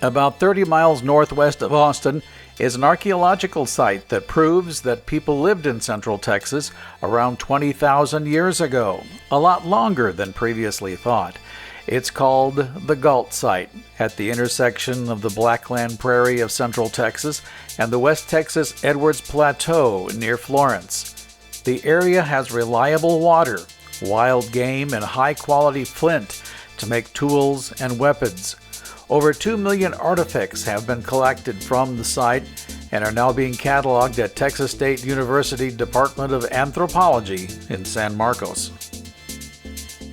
About 30 miles northwest of Austin is an archaeological site that proves that people lived in Central Texas around 20,000 years ago, a lot longer than previously thought. It's called the Gault site at the intersection of the Blackland Prairie of Central Texas and the West Texas Edwards Plateau near Florence. The area has reliable water, wild game, and high-quality flint to make tools and weapons. Over 2 million artifacts have been collected from the site and are now being cataloged at Texas State University Department of Anthropology in San Marcos.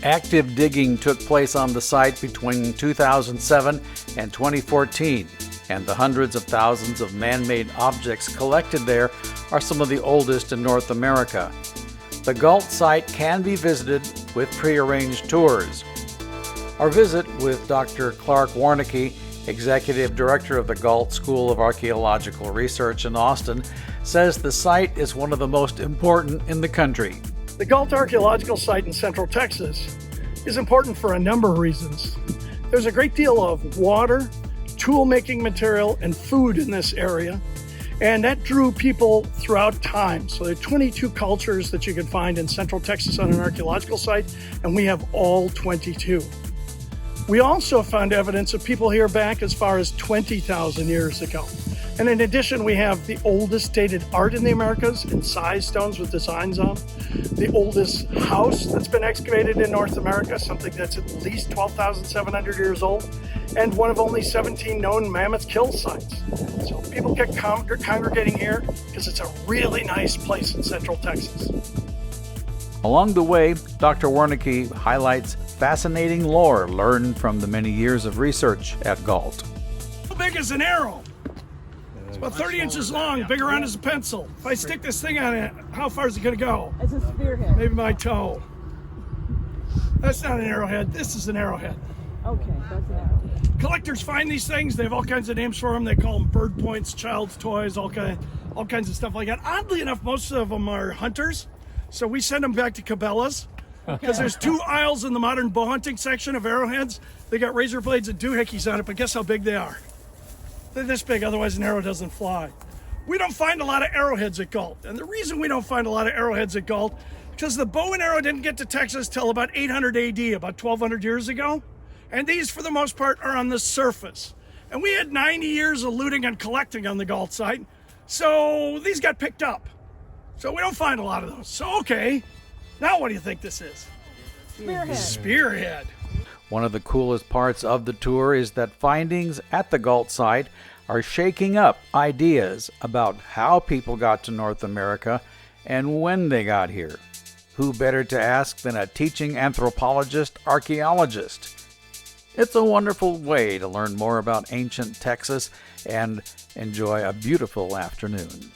Active digging took place on the site between 2007 and 2014, and the hundreds of thousands of man-made objects collected there are some of the oldest in North America. The Gault site can be visited with prearranged tours. Our visit with Dr. Clark Warnecke, Executive Director of the Gault School of Archaeological Research in Austin, says the site is one of the most important in the country. The Gault Archaeological Site in Central Texas is important for a number of reasons. There's a great deal of water, tool-making material, and food in this area, and that drew people throughout time. So there are 22 cultures that you can find in Central Texas on an archaeological site, and we have all 22. We also found evidence of people here back as far as 20,000 years ago. And in addition, we have the oldest dated art in the Americas in size stones with designs on, the oldest house that's been excavated in North America, something that's at least 12,700 years old, and one of only 17 known mammoth kill sites. So people kept congregating here because it's a really nice place in Central Texas. Along the way, Dr. Warnecke highlights fascinating lore learned from the many years of research at Gault. How big is an arrow? It's about 30 inches long, big around as a pencil. If I stick this thing on it, how far is it going to go? It's a spearhead. Maybe my toe. That's not an arrowhead. This is an arrowhead. Okay, that's an arrowhead. Collectors find these things. They have all kinds of names for them. They call them bird points, child's toys, all kinds of stuff like that. Oddly enough, most of them are hunters. So we send them back to Cabela's because there's 2 aisles in the modern bow hunting section of arrowheads. They got razor blades and doohickeys on it, but guess how big they are? They're this big, otherwise an arrow doesn't fly. We don't find a lot of arrowheads at Gault. And the reason we don't find a lot of arrowheads at Gault, because the bow and arrow didn't get to Texas till about 800 AD, about 1,200 years ago. And these, for the most part, are on the surface. And we had 90 years of looting and collecting on the Gault site, so these got picked up. So we don't find a lot of those. So, okay, now what do you think this is? Spearhead. Spearhead. One of the coolest parts of the tour is that findings at the Gault site are shaking up ideas about how people got to North America and when they got here. Who better to ask than a teaching anthropologist, archaeologist? It's a wonderful way to learn more about ancient Texas and enjoy a beautiful afternoon.